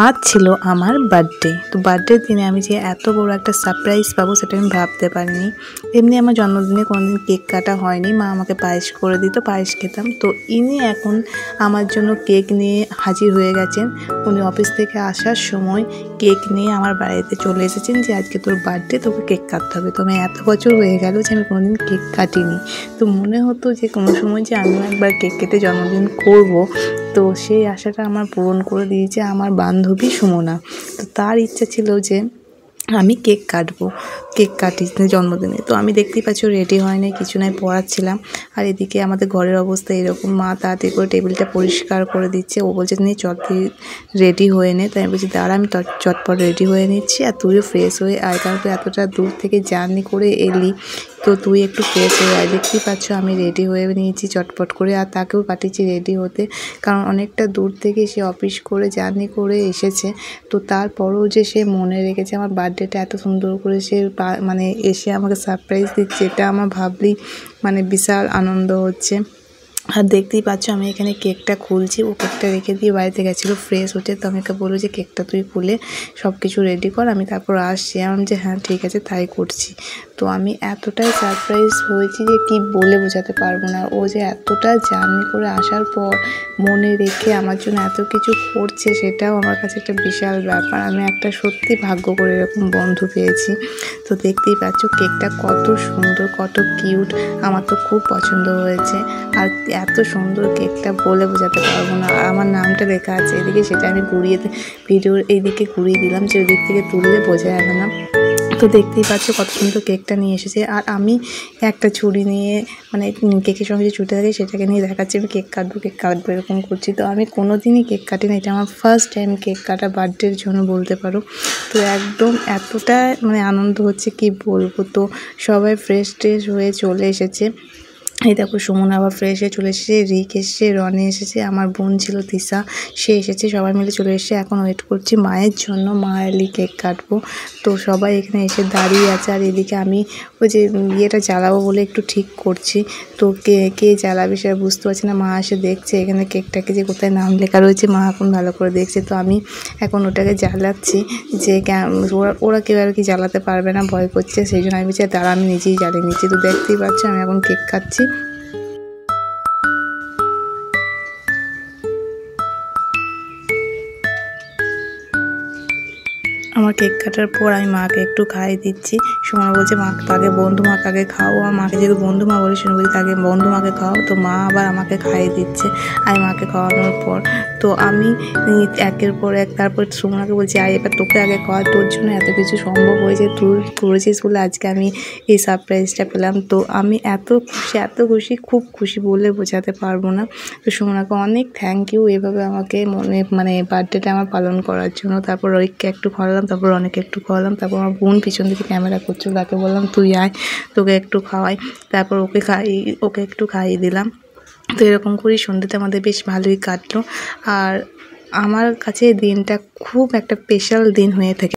আজ ছিল আমার বার্থডে। তো বার্থডের দিনে আমি যে এত বড় একটা সারপ্রাইজ পাবো সেটা আমি ভাবতে পারিনি। এমনি আমার জন্মদিনে কোনোদিন কেক কাটা হয়নি, মা আমাকে পায়েস করে দিত, পায়েস খেতাম। তো ইনি এখন আমার জন্য কেক নিয়ে হাজির হয়ে গেছেন। উনি অফিস থেকে আসার সময় কেক নিয়ে আমার বাড়িতে চলে এসেছেন যে আজকে তোর বার্থডে, তোকে কেক কাটতে হবে। তো আমি এত বছর হয়ে গেল যে আমি কোনোদিন কেক কাটিনি। তো মনে হতো যে কোনো সময় যে আমিও একবার কেক কেটে জন্মদিন করব। তো সেই আশাটা আমার পূরণ করে দিয়েছে আমার বান্ধবী সুমনা। তো তার ইচ্ছা ছিল যে আমি কেক কাটি জন্মদিনে। তো আমি দেখতেই পাচ্ছি রেডি হয় নাই, কিছু নাই, পড়াচ্ছিলাম। আর এদিকে আমাদের ঘরের অবস্থা এরকম, মা তাড়াতাড়ি করে টেবিলটা পরিষ্কার করে দিচ্ছে। ও বলছে নিয়ে চট রেডি হয়ে নে। তাই আমি বলছি দাঁড়া, আমি চটপট রেডি হয়ে নিচ্ছি, আর তুইও ফ্রেশ হয়ে আয়, কারণ তুই এতটা দূর থেকে জার্নি করে এলি, তো তুই একটু ফ্রেশ হয়ে আয়। দেখতেই পাচ্ছ আমি রেডি হয়ে নিয়েছি চটপট করে, আর তাকেও পাঠিয়েছি রেডি হতে, কারণ অনেকটা দূর থেকে সে অফিস করে জার্নি করে এসেছে। তো তারপরেও যে সে মনে রেখেছে আমার বার্থডেটা এত সুন্দর করে, সে মানে এসে আমাকে সারপ্রাইজ দিচ্ছে, এটা আমার ভাবলেই মানে বিশাল আনন্দ হচ্ছে। আর দেখতেই পাচ্ছ আমি এখানে কেকটা খুলছি। ও কেকটা রেখে দিয়ে বাড়িতে গেছিলো ফ্রেশ হতে। তো আমি ওকে বলবো যে কেকটা তুই খুলে সব কিছু রেডি কর, আমি তারপর আসছি। আমি যে হ্যাঁ ঠিক আছে, তাই করছি। তো আমি এতটাই সারপ্রাইজ হয়েছি যে কি বলে বোঝাতে পারবো না। ও যে এতটা জার্নি করে আসার পর মনে রেখে আমার জন্য এত কিছু করছে, সেটাও আমার কাছে একটা বিশাল ব্যাপার। আমি একটা সত্যি ভাগ্য করে এরকম বন্ধু পেয়েছি। তো দেখতেই পাচ্ছ কেকটা কত সুন্দর, কত কিউট, আমার তো খুব পছন্দ হয়েছে। আর এত সুন্দর কেকটা বলে বোঝাতে পারবো না। আর আমার নামটা লেখা আছে এদিকে, সেটা আমি ভিডিওর এইদিকে ঘুরিয়ে দিলাম যে ওই দিক থেকে তুললে বোঝা যাবে না। তো দেখতেই পাচ্ছ কত সুন্দর কেকটা নিয়ে এসেছে। আর আমি একটা ছুরি নিয়ে, মানে কেকের সঙ্গে যে ছুরিটা থাকে সেটাকে নিয়ে দেখাচ্ছি আমি কেক কাটবো এরকম করছি। তো আমি কোনো দিনই কেক কাটি না, এটা আমার ফার্স্ট টাইম কেক কাটা বার্থডের জন্য বলতে পারো। তো একদম এতটা মানে আনন্দ হচ্ছে কি বলবো। তো সবাই ফ্রেশ হয়ে চলে এসেছে। এই দেখো সুমন আবার ফ্রেশ হয়ে চলে এসেছে, রিক এসেছে, রনি এসেছে, আমার বোন ছিল তিশা, সে এসেছে, সবাই মিলে চলে এসেছে। এখন ওয়েট করছি মায়ের জন্য, মা এলি কেক কাটবো। তো সবাই এখানে এসে দাঁড়িয়ে আছে। আর এদিকে আমি ওই যে ইয়েটা জ্বালাবো বলে একটু ঠিক করছি। তো কে জ্বালাবে সেটা বুঝতে পারছি না। মা এসে দেখছে এখানে কেকটাকে যে কোথায় নাম লেখা রয়েছে, মা এখন ভালো করে দেখছে। তো আমি এখন ওটাকে জ্বালাচ্ছি, যে ওরা কেউ আর কি জ্বালাতে পারবে না, ভয় করছে, সেই জন্য আমি বলছি তারা আমি নিজেই জ্বালিয়ে নিচ্ছি। তো দেখতেই পাচ্ছ আমি এখন কেক কাটছি। আমার কেক কাটার পর আমি মাকে একটু খাইয়ে দিচ্ছি। সুমনা বলছে মাকে আগে মাকে আগে খাও। আমার মাকে যেহেতু বন্ধু মা বলে, শুনে বলছি তাকে বন্ধু মাকে খাও। তো মা আবার আমাকে খাইয়ে দিচ্ছে। আমি মাকে খাওয়ানোর পর তো আমি একের পর এক, তারপর সুমনাকে বলছি এবার তোকে আগে খাওয়া, তোর জন্য এত কিছু সম্ভব হয়েছে, তুই করেছিস বলে আজকে আমি এই সারপ্রাইজটা পেলাম। তো আমি এত খুশি, খুব খুশি বলে বোঝাতে পারবো না। তো সুমনাকে অনেক থ্যাংক ইউ এভাবে আমাকে মানে বার্থডেটা আমার পালন করার জন্য। তারপর রোহিতকে একটু খাওয়ালাম, তারপর অনেকে একটু খাওয়ালাম। তারপর আমার বোন পিছন থেকে ক্যামেরা করছিল, তাকে বললাম তুই আয়, তোকে একটু খাওয়াই। তারপর ওকে একটু খাইয়ে দিলাম। তো এরকম করেই সন্ধ্যেটা আমাদের বেশ ভালোই কাটলো। আর আমার কাছে দিনটা খুব একটা স্পেশাল দিন হয়ে থাকে।